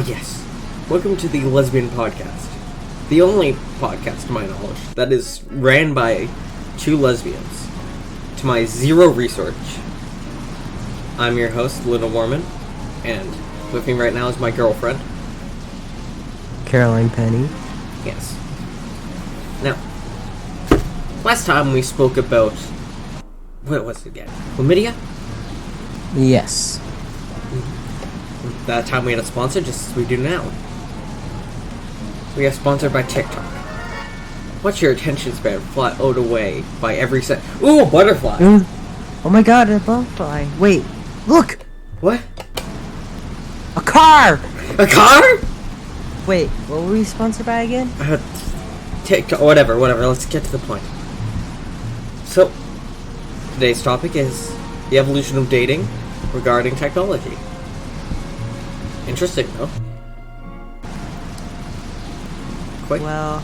Yes. Welcome to the Lesbian Podcast. The only podcast, to my knowledge, that is ran by two lesbians. To my zero research, I'm your host, Luna Warman, and with me right now is my girlfriend, Caroline Penny. Yes. Now, last time we spoke about... what was it again? Chlamydia? Yes. That time we had a sponsor, just as we do now. We are sponsored by TikTok. What's your attention span flat out away by every set? Ooh, butterfly! Oh my god, a butterfly. Wait, look! What? A car! A car? Wait, what were we sponsored by again? TikTok, whatever, let's get to the point. So, today's topic is the evolution of dating regarding technology. Interesting, though. Quick. Well,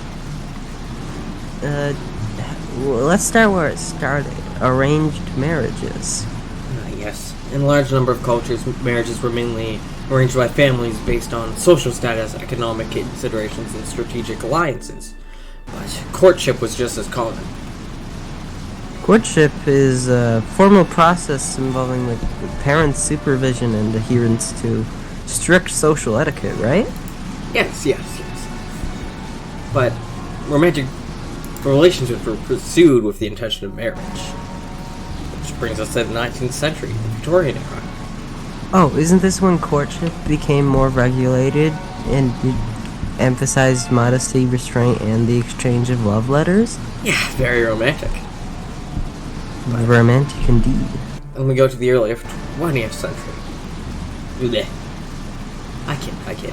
let's start where it started. Arranged marriages. Yes. In a large number of cultures, marriages were mainly arranged by families based on social status, economic considerations, and strategic alliances. But courtship was just as common. Courtship is a formal process involving the parents' supervision and adherence to strict social etiquette, right? Yes. But romantic relationships were pursued with the intention of marriage. Which brings us to the 19th century, the Victorian era. Oh, isn't this when courtship became more regulated and emphasized modesty, restraint, and the exchange of love letters? Yeah, very romantic. Romantic indeed. And we go to the early 20th century. Blech. I kid.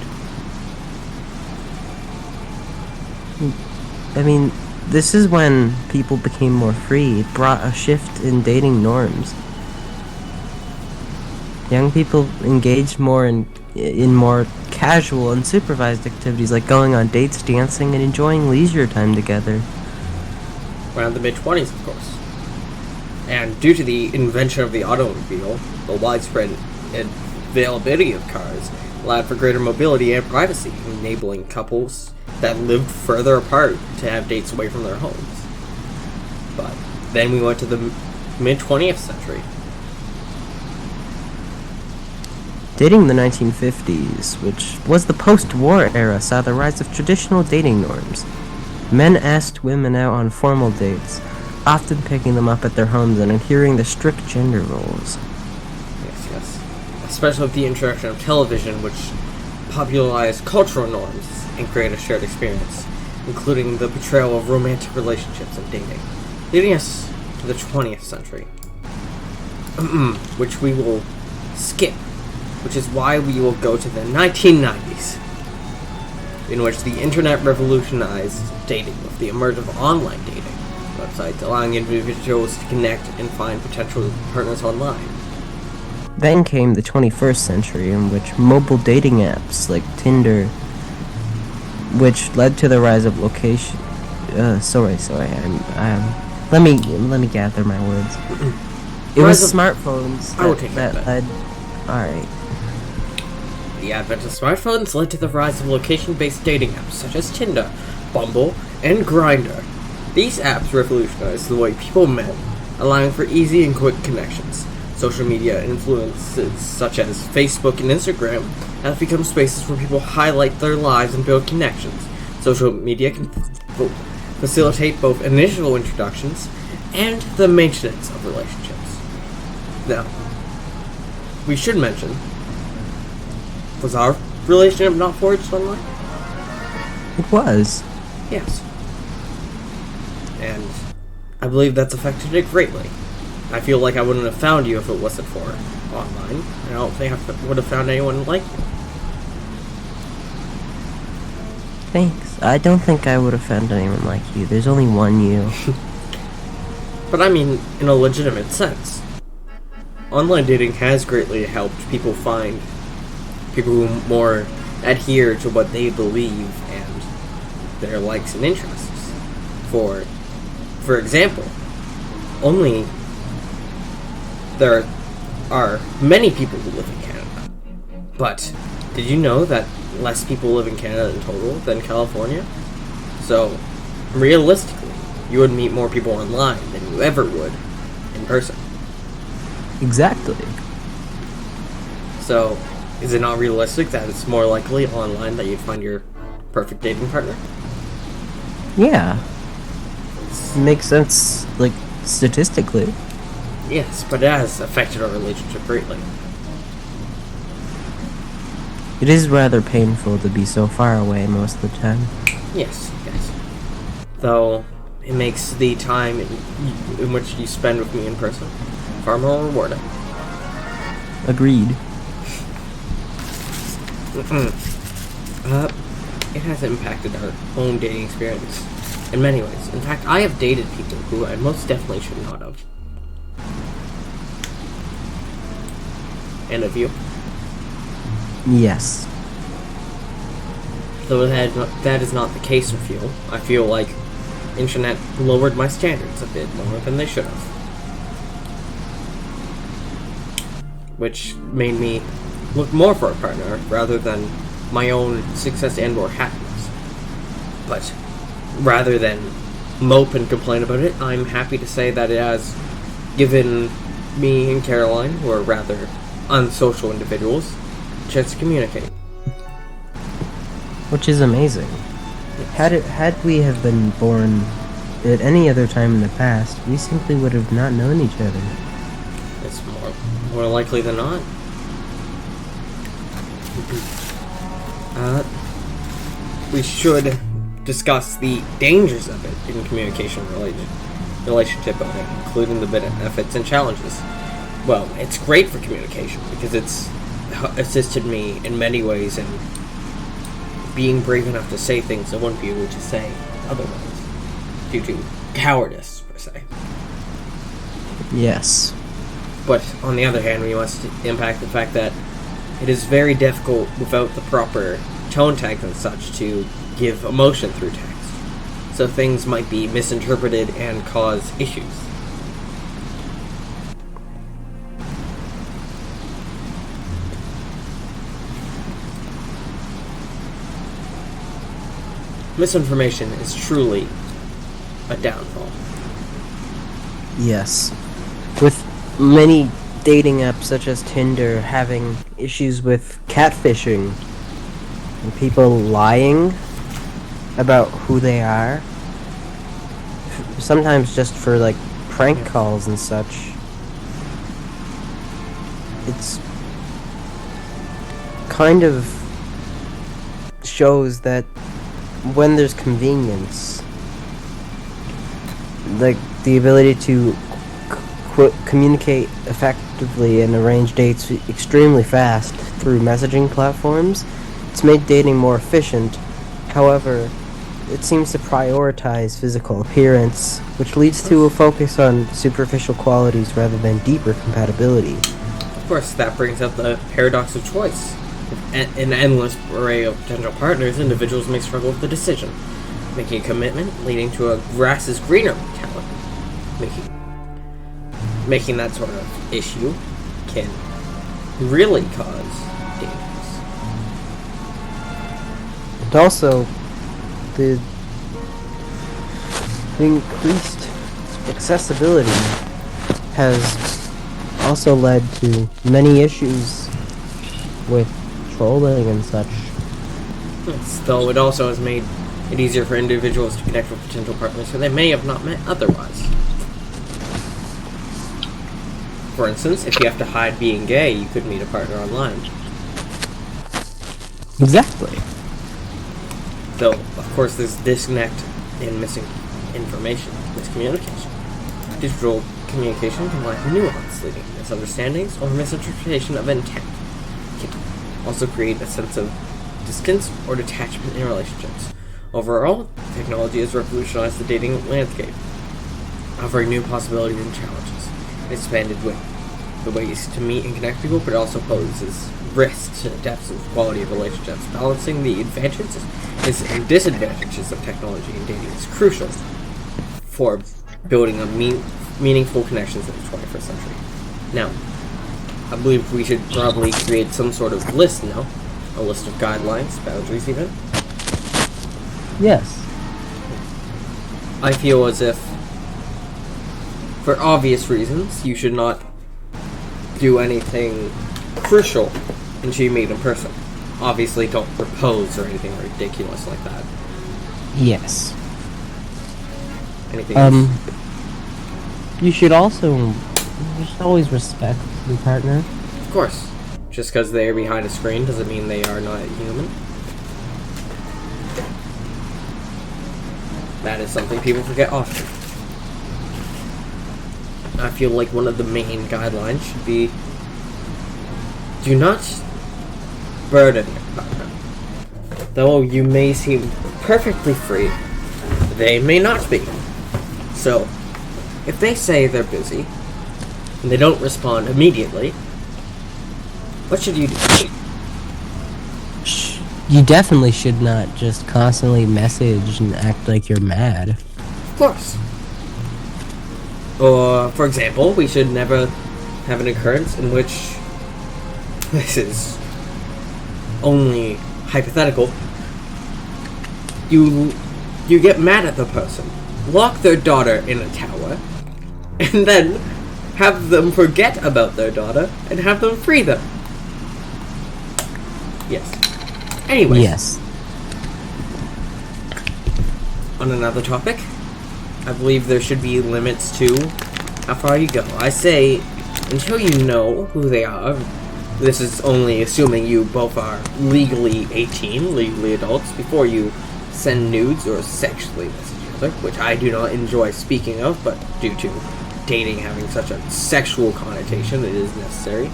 I mean, this is when people became more free. It brought a shift in dating norms. Young people engaged more in more casual and supervised activities like going on dates, dancing, and enjoying leisure time together. Around the mid-20s, of course. And due to the invention of the automobile, the widespread availability of cars allowed for greater mobility and privacy, enabling couples that lived further apart to have dates away from their homes. But then we went to the mid-20th century. Dating in the 1950s, which was the post-war era, saw the rise of traditional dating norms. Men asked women out on formal dates, often picking them up at their homes and adhering to strict gender roles. Yes. Especially with the introduction of television, which popularized cultural norms and created a shared experience, including the portrayal of romantic relationships and dating, leading us to the 20th century, which we will skip, which is why we will go to the 1990s, in which the internet revolutionized dating with the emergence of online dating websites, allowing individuals to connect and find potential partners online. Then came the 21st century, in which mobile dating apps like Tinder, which led to the rise of location. Let me gather my words. It was smartphones that led. All right. The advent of smartphones led to the rise of location-based dating apps such as Tinder, Bumble, and Grindr. These apps revolutionized the way people met, allowing for easy and quick connections. Social media influences such as Facebook and Instagram have become spaces where people highlight their lives and build connections. Social media can facilitate both initial introductions and the maintenance of relationships. Now, we should mention, was our relationship not forged online? It was. Yes. And I believe that's affected it greatly. I feel like I wouldn't have found you if it wasn't for online. I don't think I would have found anyone like you. Thanks. I don't think I would have found anyone like you. There's only one you. But I mean, in a legitimate sense. Online dating has greatly helped people find people who more adhere to what they believe and their likes and interests. For example, there are many people who live in Canada, but Did you know that less people live in Canada in total than California? So, realistically, you would meet more people online than you ever would in person. Exactly. So, is it not realistic that it's more likely online that you'd find your perfect dating partner? Yeah. Makes sense, like, statistically. Yes, but it has affected our relationship greatly. It is rather painful to be so far away most of the time. Yes. Though, it makes the time in which you spend with me in person far more rewarding. Agreed. It has impacted our own dating experience in many ways. In fact, I have dated people who I most definitely should not have. And of you? Yes. Though that is not the case with you, I feel like internet lowered my standards a bit more than they should have. Which made me look more for a partner rather than my own success and or happiness. But rather than mope and complain about it, I'm happy to say that it has given me and Caroline, who are rather unsocial individuals, a chance to communicate. Which is amazing. Had we have been born at any other time in the past, we simply would have not known each other. It's more likely than not. We should discuss the dangers of it in communication relationship building, including the benefits and challenges. Well, it's great for communication because it's assisted me in many ways in being brave enough to say things I wouldn't be able to say otherwise, due to cowardice, per se. Yes. But on the other hand, we must impact the fact that it is very difficult without the proper tone tags and such to give emotion through text. So things might be misinterpreted and cause issues. Misinformation is truly a downfall. Yes. With many dating apps such as Tinder having issues with catfishing and people lying about who they are, sometimes just for like prank calls and such. It's kind of shows that when there's convenience, like the ability to communicate effectively and arrange dates extremely fast through messaging platforms, it's made dating more efficient. However, it seems to prioritize physical appearance, which leads to a focus on superficial qualities rather than deeper compatibility. Of course, that brings up the paradox of choice. With an endless array of potential partners, individuals may struggle with the decision, making a commitment leading to a grass is greener mentality. Making that sort of issue can really cause dangers. And also, the increased accessibility has also led to many issues with trolling and such. Yes, though it also has made it easier for individuals to connect with potential partners who they may have not met otherwise. For instance, if you have to hide being gay, you could meet a partner online. Exactly. Though, of course, there's disconnect in missing information, miscommunication. Digital communication can lack nuance, leading to misunderstandings or misinterpretation of intent. It can also create a sense of distance or detachment in relationships. Overall, technology has revolutionized the dating landscape, offering new possibilities and challenges. It expanded with the ways to meet and connect people, but it also poses risks to the depths and quality of relationships. Balancing the advantages and disadvantages of technology and dating is crucial for building a meaningful connections in the 21st century. Now, I believe we should probably create some sort of list now a list of guidelines, boundaries even. Yes. I feel as if, for obvious reasons, you should not do anything crucial until you meet in person. Obviously, don't propose or anything ridiculous like that. Yes. Anything else? You should always respect your partner. Of course. Just because they are behind a screen doesn't mean they are not human. That is something people forget often. I feel like one of the main guidelines should be, do not burden your partner. Though you may seem perfectly free, they may not be. So, if they say they're busy, and they don't respond immediately, what should you do? You definitely should not just constantly message and act like you're mad. Of course. Or, for example, we should never have an occurrence in which, this is only hypothetical, you get mad at the person, lock their daughter in a tower, and then have them forget about their daughter and have them free them. Yes. Anyways. Yes. On another topic, I believe there should be limits to how far you go. I say, until you know who they are, this is only assuming you both are legally 18, legally adults, before you send nudes or sexually message each other, which I do not enjoy speaking of, but due to dating having such a sexual connotation, it is necessary.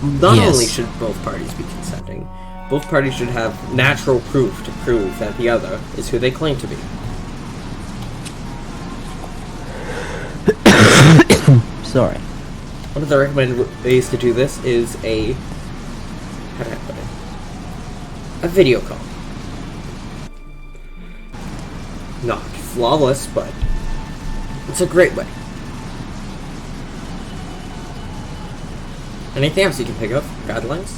Not only should both parties be consenting, both parties should have natural proof to prove that the other is who they claim to be. Sorry. One of the recommended ways to do this is how do I put it? A video call. Not flawless, but it's a great way. Anything else you can pick up? Guidelines?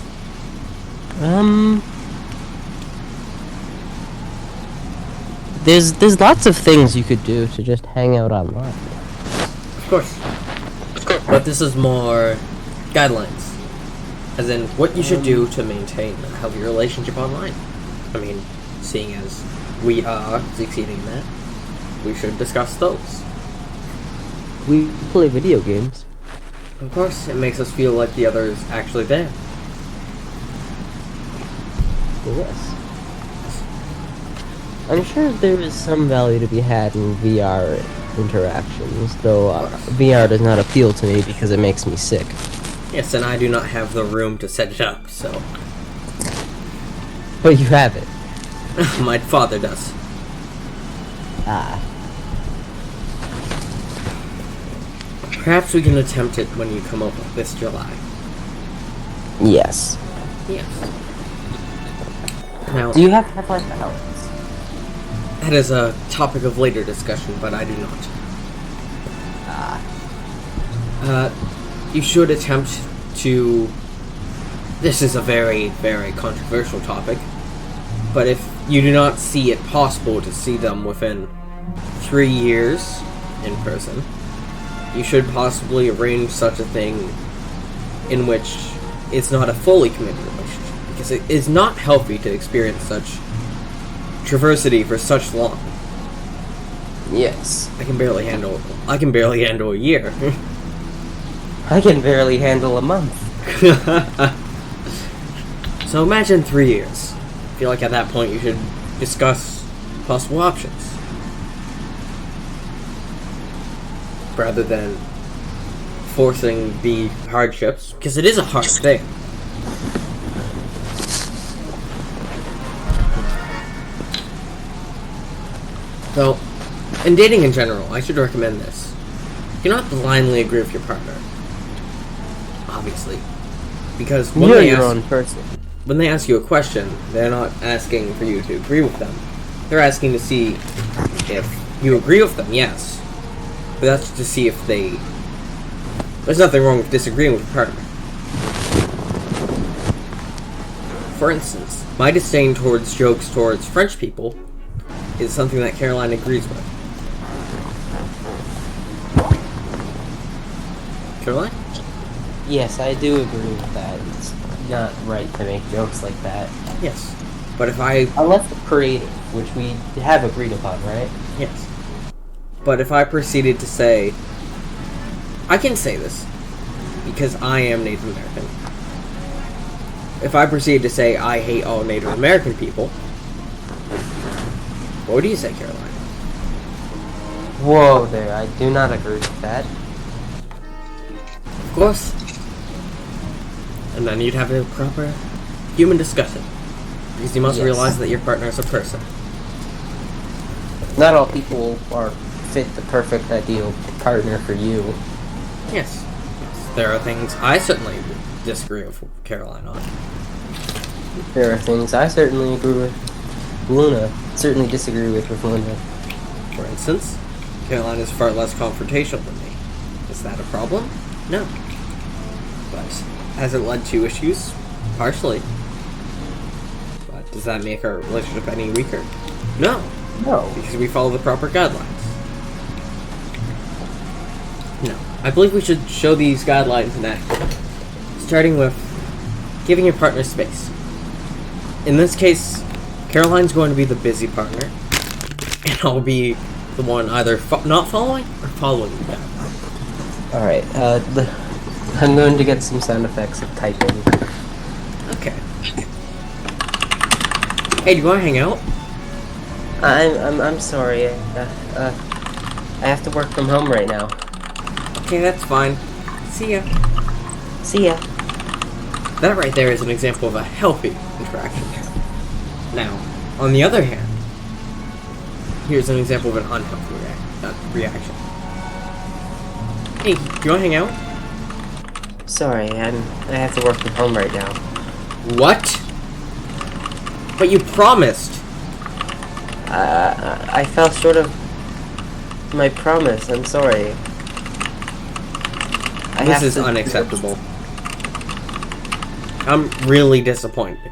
There's lots of things you could do to just hang out online. Of course. But this is more guidelines. As in, what you should do to maintain a healthy relationship online. I mean, seeing as we are succeeding in that, we should discuss those. We play video games. Of course, it makes us feel like the other is actually there. Yes. I'm sure there is some value to be had in VR interactions, though VR does not appeal to me because it makes me sick. Yes, and I do not have the room to set it up, so... But you have it. My father does. Ah. Perhaps we can attempt it when you come over this July. Yes. Yes. Now, Do you have Half-Life Alyx? that is a topic of later discussion, but I do not. You should attempt to... This is a very, very controversial topic, but if you do not see it possible to see them within 3 years in person, you should possibly arrange such a thing in which it's not a fully committed relationship, because it is not healthy to experience such traversity for such long. Yes. I can barely handle a year. I can barely handle a month. So imagine 3 years. I feel like at that point you should discuss possible options. Rather than forcing the hardships, because it is a hard thing. So, in dating in general, I should recommend this. Do not blindly agree with your partner. Obviously. Because when You're they your ask, own person. when they ask you a question, they're not asking for you to agree with them. They're asking to see if you agree with them, yes. But that's to see if they... There's nothing wrong with disagreeing with your partner. For instance, my disdain towards jokes towards French people is something that Caroline agrees with. Caroline? Yes, I do agree with that. It's not right to make jokes like that. Yes. But if I... Unless it's creative, which we have agreed upon, right? Yes. But if I proceeded to say... I can say this, because I am Native American. If I proceeded to say, I hate all Native American people, what do you say, Caroline? Whoa there, I do not agree with that. Of course. And then you'd have a proper human discussion. Because you must Yes. realize that your partner is a person. Not all people are fit the perfect ideal partner for you. Yes. Yes. There are things I certainly disagree with Caroline on. There are things I certainly agree with Luna. Certainly disagree with Luna. For instance, Caroline is far less confrontational than me. Is that a problem? No. But has it led to issues? Partially. But does that make our relationship any weaker? No. No. Because we follow the proper guidelines. No. I believe we should show these guidelines in action. Starting with giving your partner space. In this case, Caroline's going to be the busy partner, and I'll be the one either not following or following the guidelines. Alright, I'm going to get some sound effects of typing. Okay. Hey, do you want to hang out? I'm sorry. I have to work from home right now. Okay, that's fine. See ya. See ya. That right there is an example of a healthy interaction. Now, on the other hand, here's an example of an unhealthy reaction. Hey, do you want to hang out? Sorry, I have to work from home right now. What? But you promised. I fell short of my promise. I'm sorry. This is unacceptable. I'm really disappointed.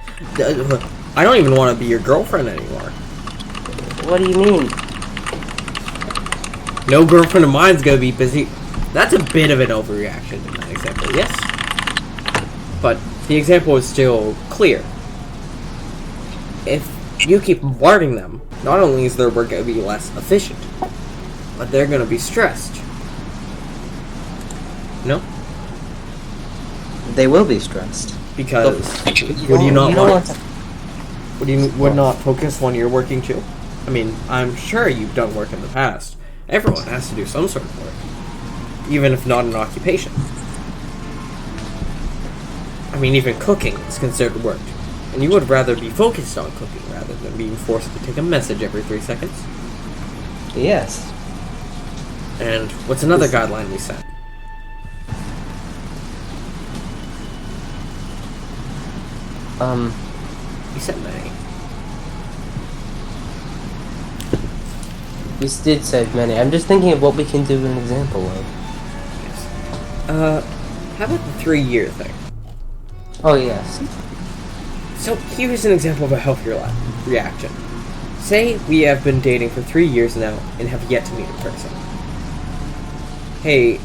I don't even want to be your girlfriend anymore. What do you mean? No girlfriend of mine's gonna be busy. That's a bit of an overreaction in that example, yes? But the example is still clear. If you keep bombarding them, not only is their work gonna be less efficient, but they're gonna be stressed. No? They will be stressed. Because would you not would not focus when you're working too? I mean, I'm sure you've done work in the past. Everyone has to do some sort of work, even if not an occupation. I mean, even cooking is considered work, and you would rather be focused on cooking rather than being forced to take a message every 3 seconds. Yes. And what's another guideline we set? We set many. We did say many. I'm just thinking of what we can do an example of. Yes. How about the 3-year thing? Oh, yes. So here's an example of a healthier reaction. Say we have been dating for 3 years now and have yet to meet in person. Hey,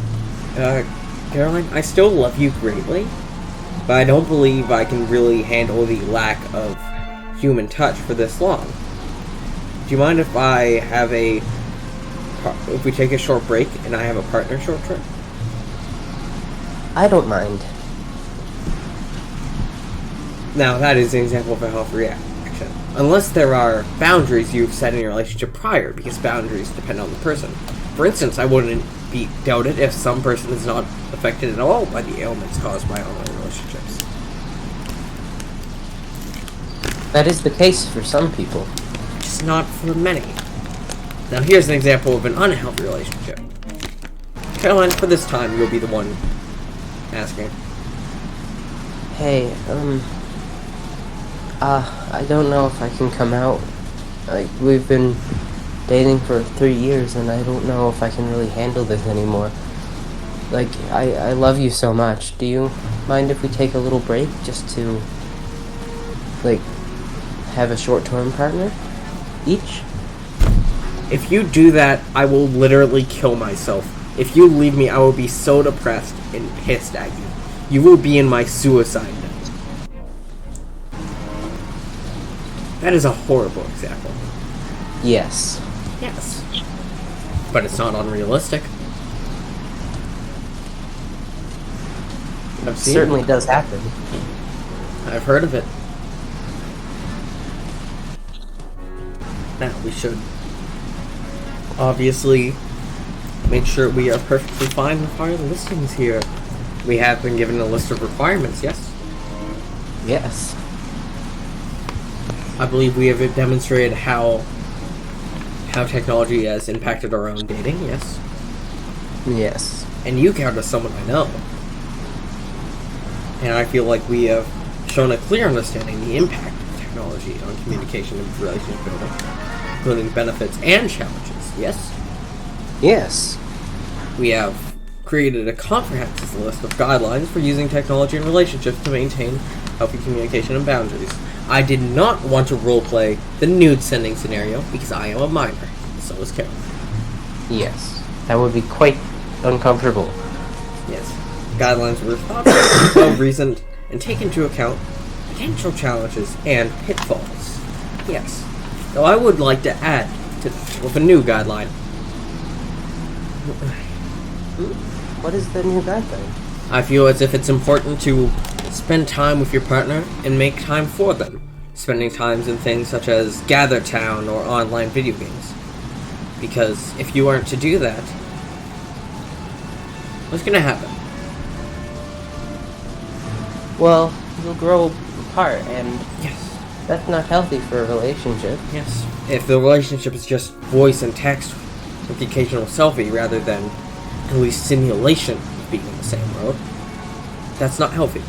Caroline, I still love you greatly, but I don't believe I can really handle the lack of human touch for this long. Do you mind if I have if we take a short break and I have a partner short trip? I don't mind. Now, that is an example of a healthy reaction. Unless there are boundaries you've set in your relationship prior, because boundaries depend on the person. For instance, I wouldn't be doubted if some person is not affected at all by the ailments caused by online relationships. That is the case for some people. Just not for many. Now, here's an example of an unhealthy relationship. Caroline, for this time, you'll be the one asking. Hey, I don't know if I can come out. Like, we've been dating for 3 years, and I don't know if I can really handle this anymore. Like, I love you so much. Do you mind if we take a little break just to have a short-term partner each. If you do that, I will literally kill myself. If you leave me, I will be so depressed and pissed at you. You will be in my suicide note. That is a horrible example. Yes. Yes. But it's not unrealistic. I've seen Certainly does happen. I've heard of it. Now, we should obviously make sure we are perfectly fine with our listings here. We have been given a list of requirements, yes? Yes. I believe we have demonstrated how technology has impacted our own dating, yes? Yes. And you count as someone I know. And I feel like we have shown a clear understanding of the impact of technology on communication and relationship building, including benefits and challenges, yes? Yes. We have created a comprehensive list of guidelines for using technology in relationships to maintain healthy communication and boundaries. I did not want to roleplay the nude sending scenario because I am a minor. So is Carol. Yes. That would be quite uncomfortable. Yes. Guidelines were thoughtful, well-reasoned, and take into account potential challenges and pitfalls. Yes. Though I would like to add to this with a new guideline. What is the new guideline? I feel as if it's important to spend time with your partner and make time for them. Spending times in things such as Gather Town or online video games. Because if you aren't to do that, what's gonna happen? Well, you'll grow apart, and Yes. that's not healthy for a relationship. Yes. If the relationship is just voice and text with the occasional selfie rather than at least simulation of being on the same road, that's not healthy.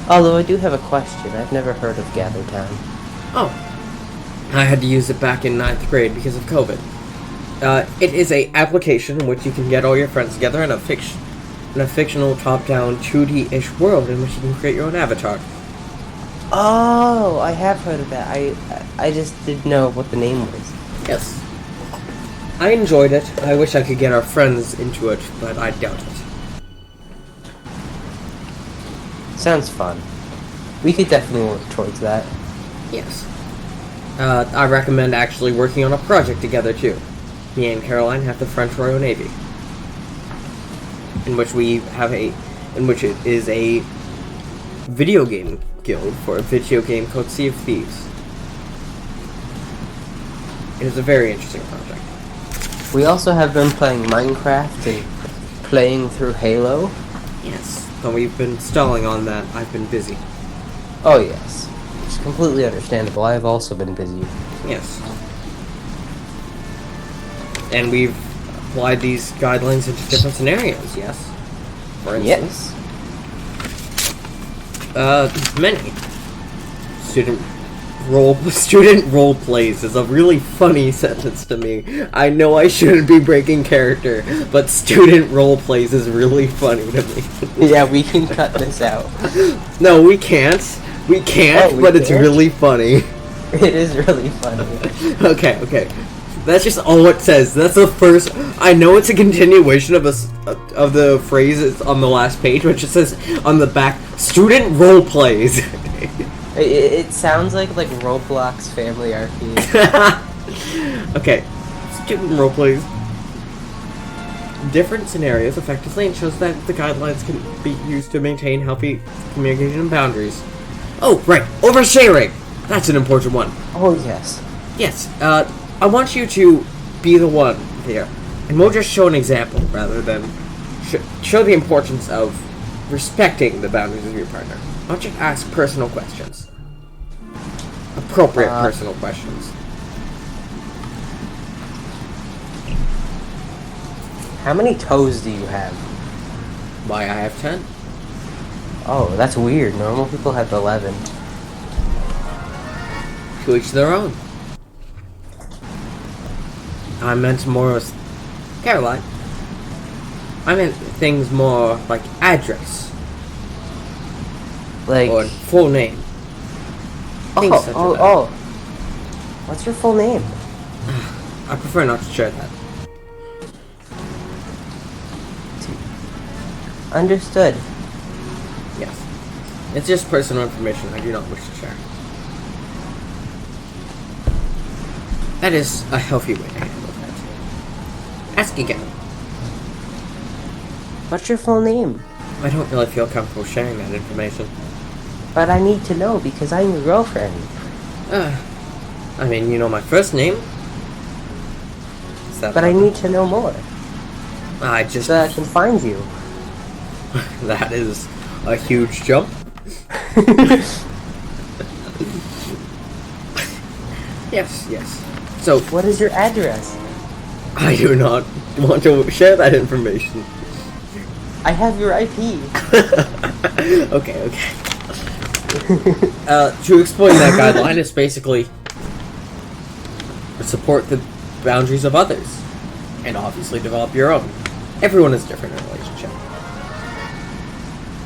Although I do have a question. I've never heard of Gather Town. Oh. I had to use it back in 9th grade because of COVID. It is a application in which you can get all your friends together in a fictional top-down 2D-ish world in which you can create your own avatar. Oh, I have heard of that. I just didn't know what the name was. Yes. I enjoyed it. I wish I could get our friends into it, but I doubt it. Sounds fun. We could definitely work towards that. Yes. I recommend actually working on a project together too. Me and Caroline have the French Royal Navy, in which it is a video game guild for a video game called Sea of Thieves. It is a very interesting project. We also have been playing Minecraft and playing through Halo. Yes. Though we've been stalling on that, I've been busy. Oh yes. It's completely understandable. I have also been busy. Yes. And we've applied these guidelines into different scenarios, yes? For instance. Yes. Many. Student role plays is a really funny sentence to me. I know I shouldn't be breaking character, but student role plays is really funny to me. Yeah, we can cut this out. No, we can't. We can't, but it's can't? really funny. It is really funny. Okay. That's just all it says. That's the first. I know it's a continuation of the phrase on the last page, which it says on the back, student role plays. It sounds like Roblox Family Arcade. Okay, student role plays. Different scenarios effectively ensures that the guidelines can be used to maintain healthy communication and boundaries. Oh, right, oversharing. That's an important one. Oh yes. Yes, I want you to be the one here, and we'll just show an example rather than show the importance of respecting the boundaries of your partner. Why don't you ask personal questions? Appropriate personal questions. How many toes do you have? Why, I have 10. Oh, that's weird. Normal people have 11. To each their own. I meant more as Caroline. I meant things more like address Like, or full name. Nothing such a bad. oh. What's your full name? I prefer not to share that. Understood. Yes. It's just personal information I do not wish to share. That is a healthy way to handle that. Ask again. What's your full name? I don't really feel comfortable sharing that information. But I need to know because I'm your girlfriend. I mean, you know my first name. Is that But I need to know more I just... so that I can find you. That is a huge jump. Yes. So, What is your address? I do not want to share that information. I have your IP. Okay. To explain that guideline is basically support the boundaries of others, and obviously develop your own. Everyone is different in a relationship.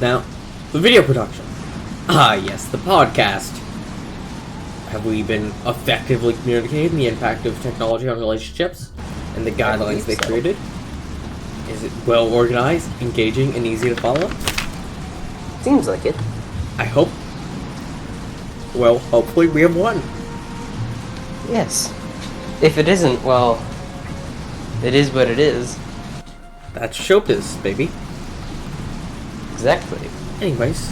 Now, the video production. Yes, the podcast. Have we been effectively communicating the impact of technology on relationships and the guidelines they created? Is it well organized, engaging, and easy to follow? Seems like it. I hope. Well, hopefully we have won. Yes. If it isn't, well, it is what it is. That's showbiz, baby. Exactly. Anyways,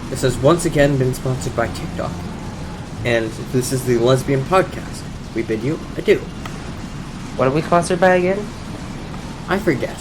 this has once again been sponsored by TikTok. And this is the Lesbian Podcast. We bid you adieu. What are we sponsored by again? I forget.